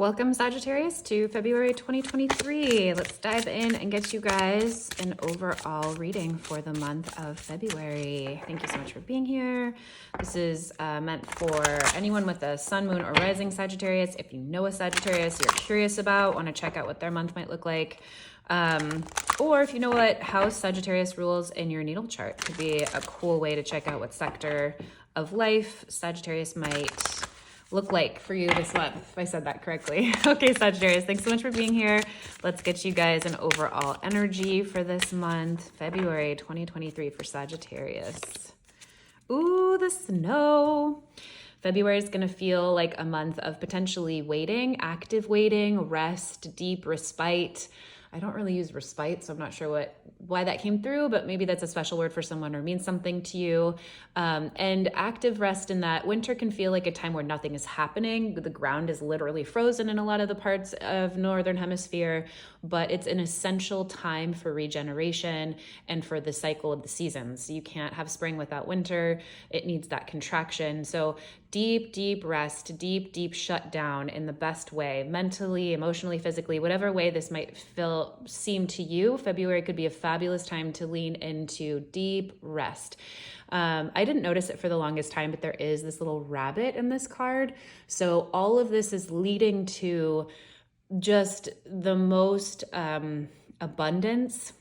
Welcome, Sagittarius, to February 2023. Let's dive in and get you guys an overall reading for the month of February. Thank you so much for being here. This is meant for anyone with a sun, moon, or rising Sagittarius. If you know a Sagittarius you're curious about, want to check out what their month might look like, or if you know what house Sagittarius rules in your natal chart, could be a cool way to check out what sector of life Sagittarius might look like for you this month, if I said that correctly. Okay, Sagittarius, thanks so much for being here. Let's get you guys an overall energy for this month, February 2023 for Sagittarius. Ooh, the snow. February is going to feel like a month of potentially waiting, active waiting, rest, deep respite. I don't really use respite, so I'm not sure why that came through, but maybe that's a special word for someone or means something to you. And active rest in that winter can feel like a time where nothing is happening. The ground is literally frozen in a lot of the parts of Northern Hemisphere, but it's an essential time for regeneration and for the cycle of the seasons. You can't have spring without winter. It needs that contraction. So deep, deep rest, deep shutdown in the best way, mentally, emotionally, physically, whatever way this might seem to you. February could be a fabulous time to lean into deep rest. I didn't notice it for the longest time, but there is this little rabbit in this card. So all of this is leading to just the most abundance,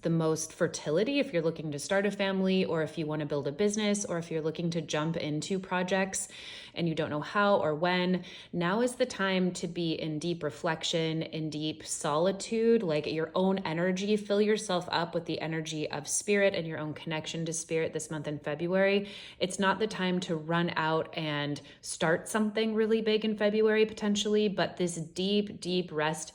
the most fertility if you're looking to start a family, or if you want to build a business, or if you're looking to jump into projects and you don't know how or when. Now is the time to be in deep reflection, in deep solitude, like your own energy. Fill yourself up with the energy of spirit and your own connection to spirit this month in February. It's not the time to run out and start something really big in February potentially, but this deep rest,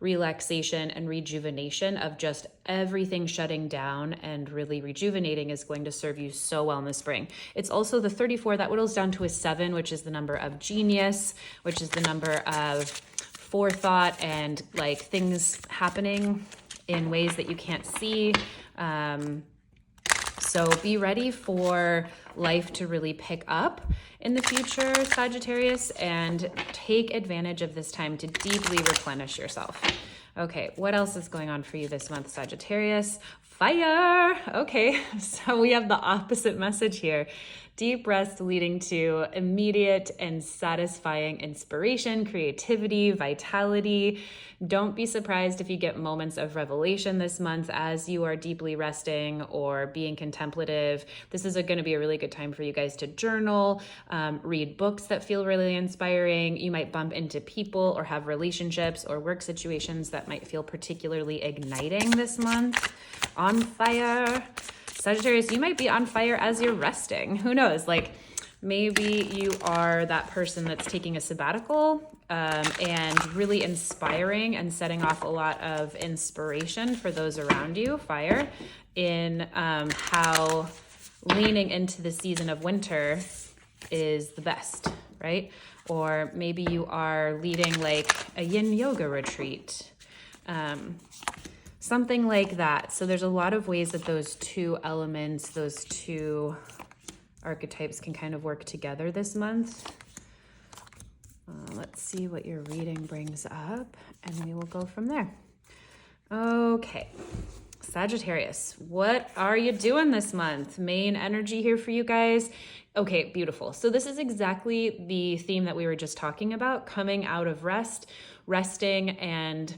relaxation, and rejuvenation of just everything shutting down and really rejuvenating is going to serve you so well in the spring. It's also the 34 that whittles down to a 7, which is the number of genius, which is the number of forethought and like things happening in ways that you can't see. So be ready for life to really pick up in the future, Sagittarius, and take advantage of this time to deeply replenish yourself. Okay, what else is going on for you this month, Sagittarius? Fire! Okay, so we have the opposite message here. Deep rest leading to immediate and satisfying inspiration, creativity, vitality. Don't be surprised if you get moments of revelation this month as you are deeply resting or being contemplative. This is going to be a really good time for you guys to journal, read books that feel really inspiring. You might bump into people or have relationships or work situations that might feel particularly igniting this month. On fire. Sagittarius, you might be on fire as you're resting. Who knows? Like maybe you are that person that's taking a sabbatical and really inspiring and setting off a lot of inspiration for those around you, fire, in how leaning into the season of winter is the best, right? Or maybe you are leading like a yin yoga retreat. Something like that. So there's a lot of ways that those two elements, those two archetypes can kind of work together this month. Let's see what your reading brings up, and we will go from there. Okay, Sagittarius, what are you doing this month? Main energy here for you guys. Okay, beautiful. So this is exactly the theme that we were just talking about, coming out of resting, and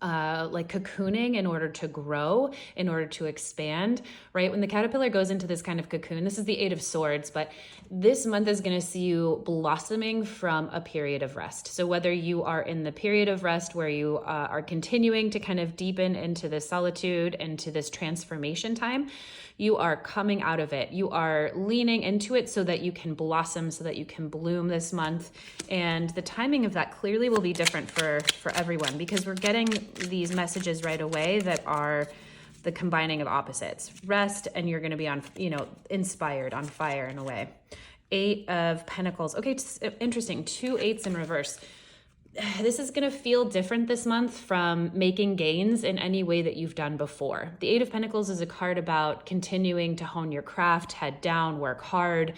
like cocooning in order to grow, in order to expand, right? When the caterpillar goes into this kind of cocoon, this is the 8 of Swords, but this month is going to see you blossoming from a period of rest. So whether you are in the period of rest where you are continuing to kind of deepen into this solitude, into this transformation time, you are coming out of it. You are leaning into it so that you can blossom, so that you can bloom this month. And the timing of that clearly will be different for everyone, because we're getting these messages right away that are the combining of opposites. Rest, and you're going to be on, inspired, on fire in a way. 8 of Pentacles. Okay, interesting. 2 8s in reverse. this is going to feel different this month from making gains in any way that you've done before. The Eight of Pentacles is a card about continuing to hone your craft, head down, work hard.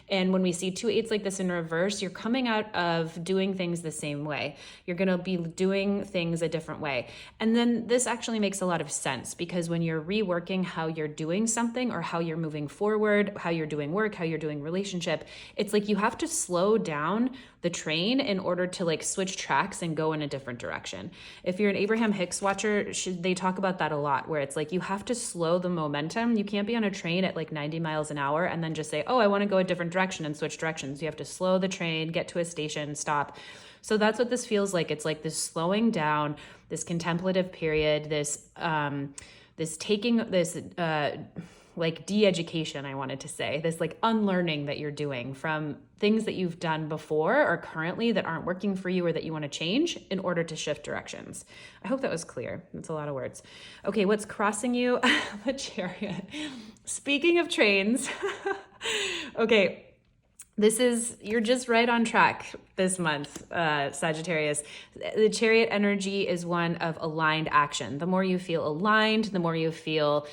And when we see two eights like this in reverse, you're coming out of doing things the same way. You're going to be doing things a different way. And then this actually makes a lot of sense, because when you're reworking how you're doing something or how you're moving forward, how you're doing work, how you're doing relationship, it's like you have to slow down the train in order to like switch tracks and go in a different direction. If you're an Abraham Hicks watcher, they talk about that a lot, where it's like you have to slow the momentum. You can't be on a train at like 90 miles an hour and then just say, oh, I want to go a different direction and switch directions. You have to slow the train, get to a station, stop. So that's what this feels like. It's like this slowing down, this contemplative period, this taking this like de-education, I wanted to say, this like unlearning that you're doing from things that you've done before or currently that aren't working for you or that you want to change in order to shift directions. I hope that was clear. That's a lot of words. Okay, what's crossing you? The Chariot. Speaking of trains, okay, you're just right on track this month, Sagittarius. The Chariot energy is one of aligned action. The more you feel aligned, the more you feel,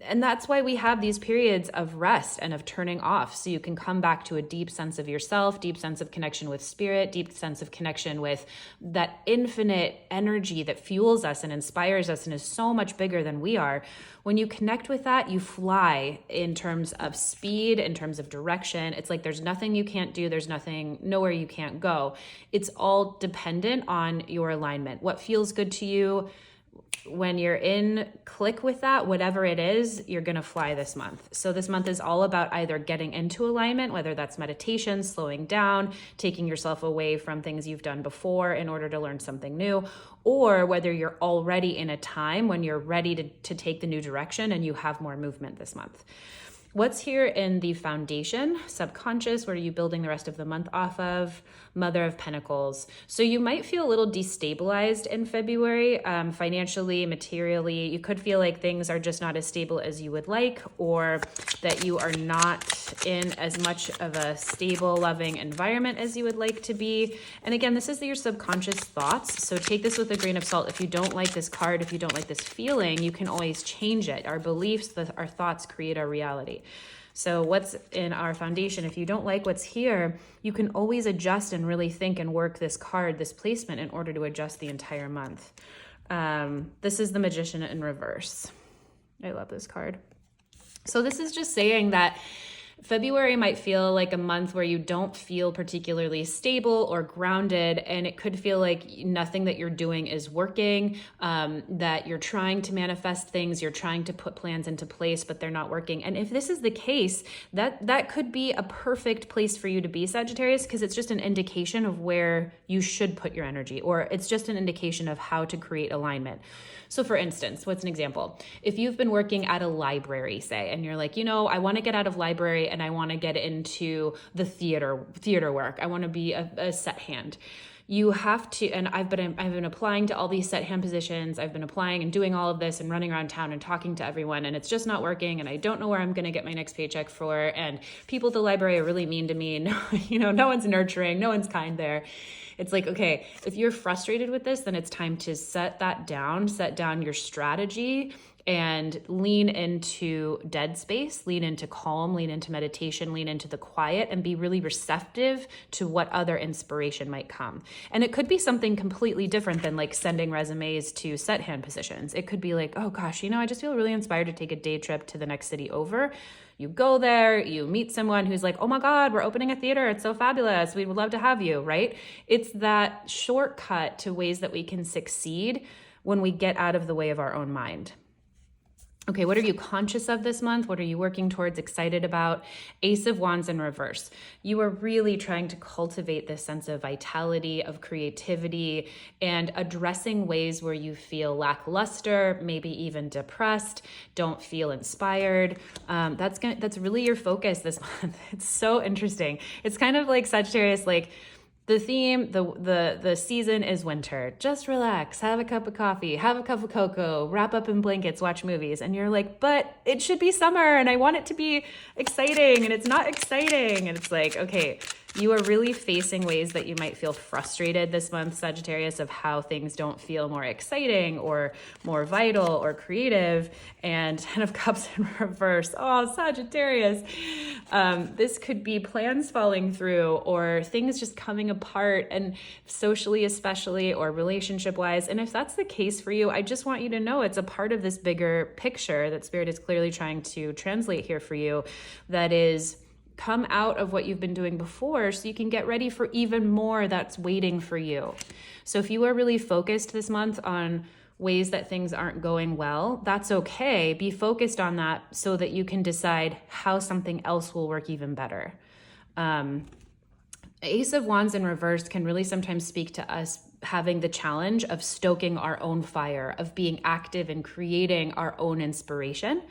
and that's why we have these periods of rest and of turning off, so you can come back to a deep sense of yourself, deep sense of connection with spirit, deep sense of connection with that infinite energy that fuels us and inspires us and is so much bigger than we are. When you connect with that, you fly in terms of speed, in terms of direction. It's like there's nothing you can't do. There's nowhere you can't go. It's all dependent on your alignment. What feels good to you, when you're in click with that, whatever it is, you're going to fly this month. So this month is all about either getting into alignment, whether that's meditation, slowing down, taking yourself away from things you've done before in order to learn something new, or whether you're already in a time when you're ready to take the new direction and you have more movement this month. What's here in the foundation, subconscious? What are you building the rest of the month off of? Mother of Pentacles. So you might feel a little destabilized in February, financially, materially. You could feel like things are just not as stable as you would like, or that you are not in as much of a stable, loving environment as you would like to be. And again, this is your subconscious thoughts. So take this with a grain of salt. If you don't like this card, if you don't like this feeling, you can always change it. Our beliefs, our thoughts create our reality. So what's in our foundation, if you don't like what's here, you can always adjust and really think and work this card, this placement, in order to adjust the entire month. This is the Magician in reverse. I love this card. So this is just saying that February might feel like a month where you don't feel particularly stable or grounded, and it could feel like nothing that you're doing is working, that you're trying to manifest things, you're trying to put plans into place, but they're not working. And if this is the case, that could be a perfect place for you to be, Sagittarius, because it's just an indication of where you should put your energy, or it's just an indication of how to create alignment. So for instance, what's an example? If you've been working at a library, say, and you're like, I want to get out of library and I want to get into the theater work. I want to be a set hand. You have to, and I've been applying to all these set hand positions. I've been applying and doing all of this and running around town and talking to everyone, and it's just not working. And I don't know where I'm going to get my next paycheck for. And people at the library are really mean to me. No one's nurturing, no one's kind there. It's like, okay, if you're frustrated with this, then it's time to set down your strategy and lean into dead space, lean into calm, lean into meditation, lean into the quiet, and be really receptive to what other inspiration might come. And it could be something completely different than like sending resumes to set hand positions. It could be like, oh gosh, I just feel really inspired to take a day trip to the next city over. You go there, you meet someone who's like, oh my God, we're opening a theater. It's so fabulous. We would love to have you, right? It's that shortcut to ways that we can succeed when we get out of the way of our own mind. Okay, what are you conscious of this month? What are you working towards, excited about? Ace of Wands in reverse. You are really trying to cultivate this sense of vitality, of creativity, and addressing ways where you feel lackluster, maybe even depressed, don't feel inspired. That's really your focus this month. It's so interesting. It's kind of like Sagittarius, like, the theme, the season is winter. Just relax, have a cup of coffee, have a cup of cocoa, wrap up in blankets, watch movies. And you're like, but it should be summer and I want it to be exciting, and it's not exciting. And it's like, okay, You are really facing ways that you might feel frustrated this month, Sagittarius, of how things don't feel more exciting or more vital or creative. And Ten of Cups in reverse. Oh, Sagittarius. This could be plans falling through or things just coming apart, and socially especially, or relationship-wise. And if that's the case for you, I just want you to know it's a part of this bigger picture that Spirit is clearly trying to translate here for you. That is, come out of what you've been doing before so you can get ready for even more that's waiting for you. So if you are really focused this month on ways that things aren't going well, that's okay. Be focused on that so that you can decide how something else will work even better. Ace of Wands in reverse can really sometimes speak to us having the challenge of stoking our own fire, of being active and creating our own inspiration.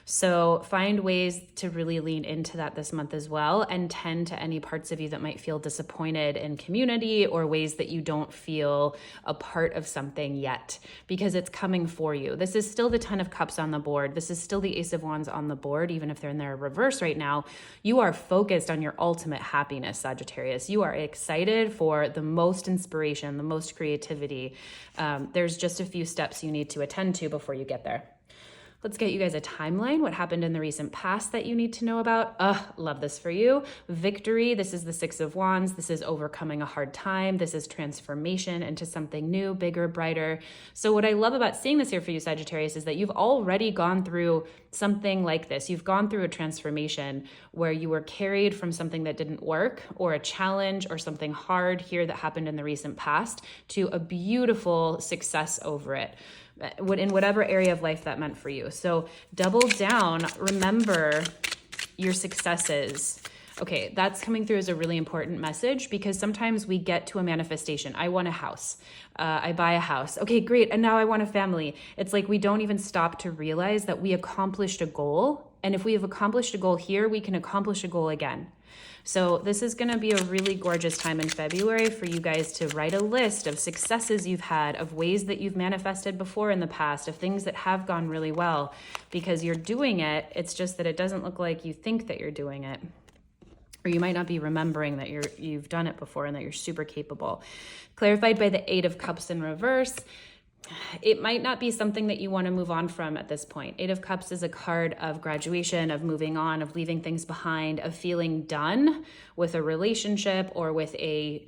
So find ways to really lean into that this month as well, and tend to any parts of you that might feel disappointed in community or ways that you don't feel a part of something yet, because it's coming for you. This is still the Ten of Cups on the board. This is still the Ace of Wands on the board, even if they're in their reverse right now. You are focused on your ultimate happiness, Sagittarius. You are excited for the most inspiration, the most creativity. There's just a few steps you need to attend to before you get there. Let's get you guys a timeline. What happened in the recent past that you need to know about? Love this for you. Victory. This is the Six of Wands. This is overcoming a hard time. This is transformation into something new, bigger, brighter. So what I love about seeing this here for you, Sagittarius, is that you've already gone through something like this. You've gone through a transformation where you were carried from something that didn't work, or a challenge or something hard here that happened in the recent past, to a beautiful success over it, in whatever area of life that meant for you. So double down, remember your successes. Okay, that's coming through as a really important message, because sometimes we get to a manifestation. I want a house. I buy a house. Okay, great. And now I want a family. It's like we don't even stop to realize that we accomplished a goal. And if we have accomplished a goal here, we can accomplish a goal again. So this is going to be a really gorgeous time in February for you guys to write a list of successes you've had, of ways that you've manifested before in the past, of things that have gone really well, because you're doing it. It's just that it doesn't look like you think that you're doing it. Or you might not be remembering that you've done it before and that you're super capable. Clarified by the Eight of Cups in reverse. It might not be something that you want to move on from at this point. Eight of Cups is a card of graduation, of moving on, of leaving things behind, of feeling done with a relationship or with a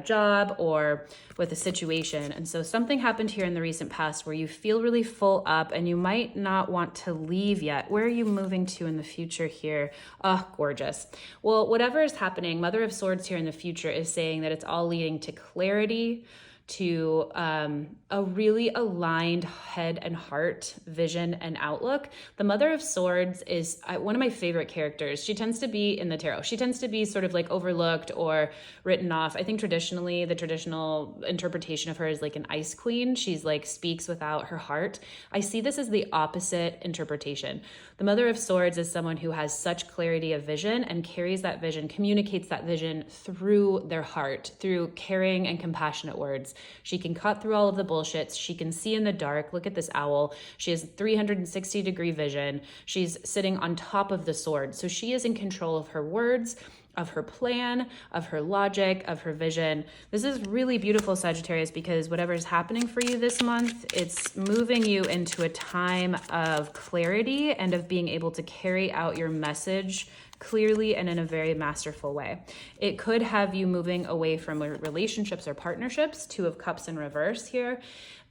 job or with a situation. And so something happened here in the recent past where you feel really full up and you might not want to leave yet. Where are you moving to in the future here? Oh, gorgeous. Well, whatever is happening, Mother of Swords here in the future is saying that it's all leading to clarity, to a really aligned head and heart, vision and outlook. The Mother of Swords is one of my favorite characters. She tends to be in the tarot. She tends to be sort of like overlooked or written off. I think traditionally, the traditional interpretation of her is like an ice queen. She's like speaks without her heart. I see this as the opposite interpretation. The Mother of Swords is someone who has such clarity of vision and carries that vision, communicates that vision through their heart, through caring and compassionate words. She can cut through all of the bullshits. She can see in the dark. Look at this owl. She has 360-degree vision. She's sitting on top of the sword. So she is in control of her words, of her plan, of her logic, of her vision. This is really beautiful, Sagittarius, because whatever is happening for you this month, it's moving you into a time of clarity and of being able to carry out your message clearly and in a very masterful way. It could have you moving away from relationships or partnerships, Two of Cups in reverse here.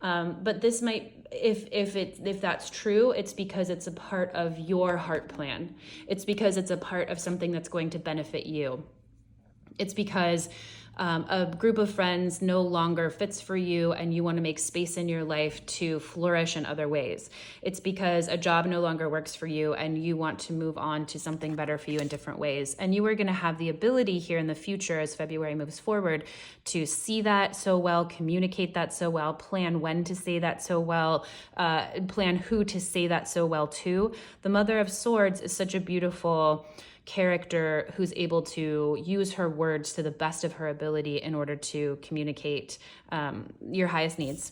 But this might, if that's true, it's because it's a part of your heart plan. It's because it's a part of something that's going to benefit you. It's because a group of friends no longer fits for you and you want to make space in your life to flourish in other ways. It's because a job no longer works for you and you want to move on to something better for you in different ways. And you are going to have the ability here in the future, as February moves forward, to see that so well, communicate that so well, plan when to say that so well, plan who to say that so well to. The Mother of Swords is such a beautiful character who's able to use her words to the best of her ability in order to communicate your highest needs.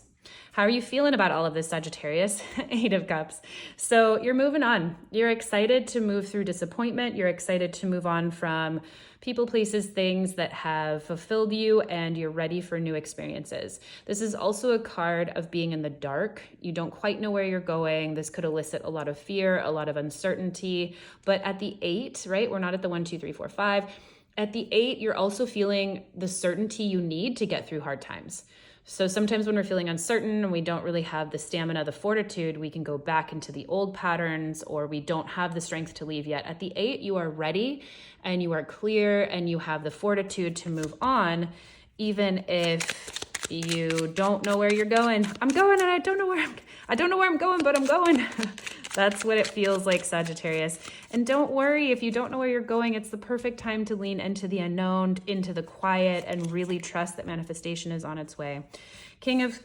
How are you feeling about all of this, Sagittarius? Eight of Cups. So you're moving on. You're excited to move through disappointment. You're excited to move on from people, places, things that have fulfilled you, and you're ready for new experiences. This is also a card of being in the dark. You don't quite know where you're going. This could elicit a lot of fear, a lot of uncertainty. But at the 8, right? We're not at the 1, 2, 3, 4, 5. At the 8, you're also feeling the certainty you need to get through hard times. So sometimes when we're feeling uncertain and we don't really have the stamina, the fortitude, we can go back into the old patterns, or we don't have the strength to leave yet. At the 8, you are ready and you are clear and you have the fortitude to move on, even if you don't know where you're going. I'm going and I don't know where I'm going, but I'm going. That's what it feels like, Sagittarius. And don't worry if you don't know where you're going. It's the perfect time to lean into the unknown, into the quiet, and really trust that manifestation is on its way. King of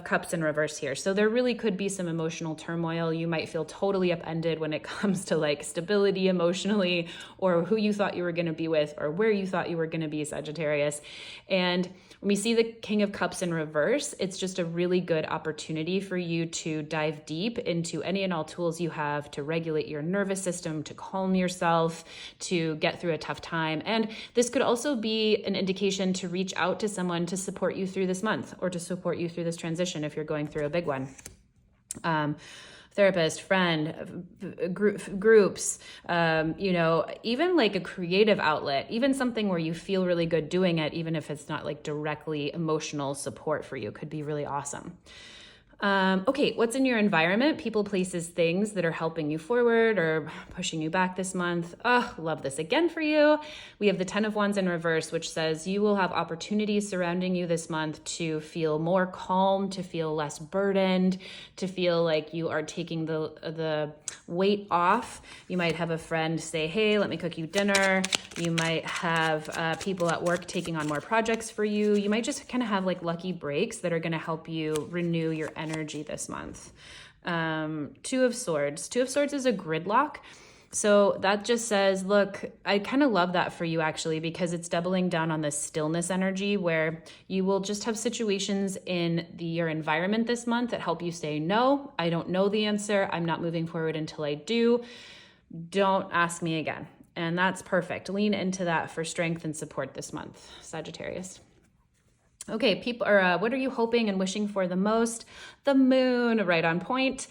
Cups in reverse here. So there really could be some emotional turmoil. You might feel totally upended when it comes to like stability emotionally, or who you thought you were going to be with, or where you thought you were going to be, Sagittarius. And when we see the King of Cups in reverse, it's just a really good opportunity for you to dive deep into any and all tools you have to regulate your nervous system, to calm yourself, to get through a tough time. And this could also be an indication to reach out to someone to support you through this month, or to support you through this transition if you're going through a big one. Therapist, friend, groups, even like a creative outlet, even something where you feel really good doing it, even if it's not like directly emotional support for you, could be really awesome. Okay, what's in your environment? People, places, things that are helping you forward or pushing you back this month. Oh, love this again for you. We have the 10 of Wands in reverse, which says you will have opportunities surrounding you this month to feel more calm, to feel less burdened, to feel like you are taking the weight off. You might have a friend say, hey, let me cook you dinner. You might have people at work taking on more projects for you. You might just kind of have like lucky breaks that are going to help you renew your energy this month. 2 of Swords. 2 of Swords is a gridlock. So that just says, look, I kind of love that for you actually, because it's doubling down on this stillness energy where you will just have situations in your environment this month that help you say, no, I don't know the answer. I'm not moving forward until I do. Don't ask me again. And that's perfect. Lean into that for strength and support this month, Sagittarius. Okay, what are you hoping and wishing for the most? The moon, right on point.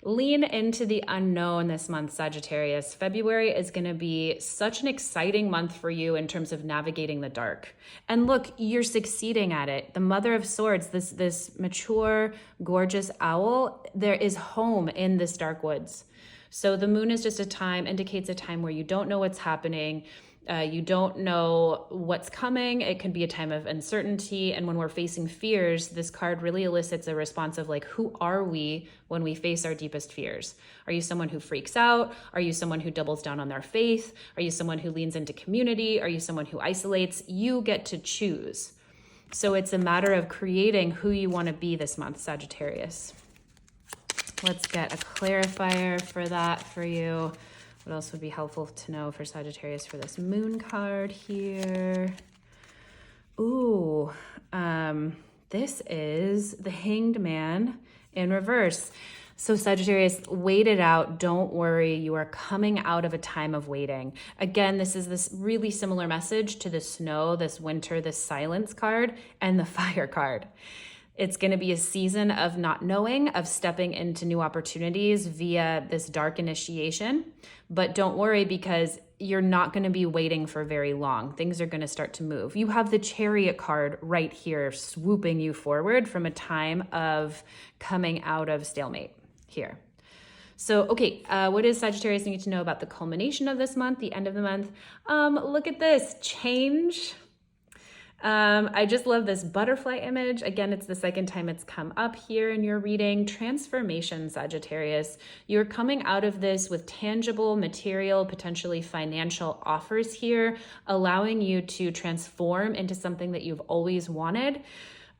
Lean into the unknown this month, Sagittarius. February is going to be such an exciting month for you in terms of navigating the dark. And look, you're succeeding at it. The Mother of Swords, this mature, gorgeous owl, there is home in this dark woods. So the moon is just indicates a time where you don't know what's happening. You don't know what's coming. It can be a time of uncertainty. And when we're facing fears, this card really elicits a response of like, who are we when we face our deepest fears? Are you someone who freaks out? Are you someone who doubles down on their faith? Are you someone who leans into community? Are you someone who isolates? You get to choose. So it's a matter of creating who you want to be this month, Sagittarius. Let's get a clarifier for that for you. What else would be helpful to know for Sagittarius for this moon card here? Ooh, this is the Hanged Man in reverse. So Sagittarius, wait it out. Don't worry. You are coming out of a time of waiting. Again, this is this really similar message to the snow, this winter, this silence card, and the fire card. It's going to be a season of not knowing, of stepping into new opportunities via this dark initiation. But don't worry, because you're not going to be waiting for very long. Things are going to start to move. You have the Chariot card right here swooping you forward from a time of coming out of stalemate here. So, okay, what does Sagittarius need to know about the culmination of this month, the end of the month? Look at this, change. I just love this butterfly image. Again, it's the second time it's come up here in your reading. Transformation, Sagittarius. You're coming out of this with tangible, material, potentially financial offers here, allowing you to transform into something that you've always wanted.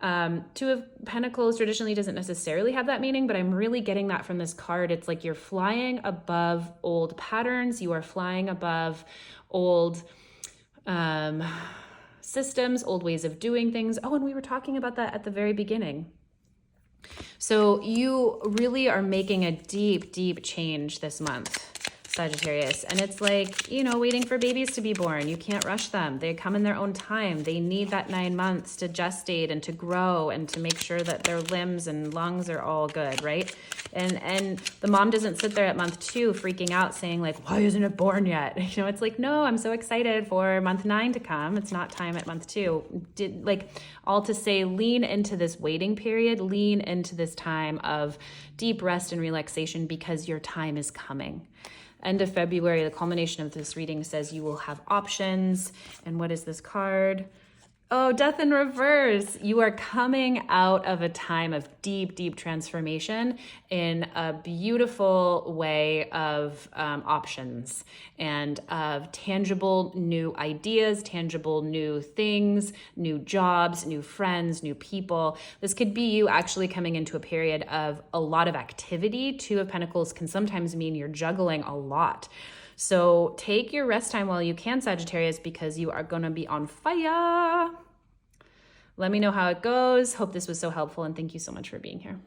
2 of Pentacles traditionally doesn't necessarily have that meaning, but I'm really getting that from this card. It's like you're flying above old patterns. You are flying above old systems, old ways of doing things. Oh, and we were talking about that at the very beginning. So you really are making a deep, deep change this month, Sagittarius. And it's like, you know, waiting for babies to be born. You can't rush them. They come in their own time. They need that 9 months to gestate and to grow and to make sure that their limbs and lungs are all good, right? And the mom doesn't sit there at month 2 freaking out saying like, why isn't it born yet? You know, it's like, no, I'm so excited for month 9 to come. It's not time at month 2. All to say, lean into this waiting period, lean into this time of deep rest and relaxation because your time is coming. End of February, the culmination of this reading says you will have options. And what is this card? Oh, death in reverse. You are coming out of a time of deep, deep transformation in a beautiful way of options and of tangible new ideas, tangible new things, new jobs, new friends, new people. This could be you actually coming into a period of a lot of activity. 2 of Pentacles can sometimes mean you're juggling a lot. So take your rest time while you can, Sagittarius, because you are going to be on fire. Let me know how it goes. Hope this was so helpful, and thank you so much for being here.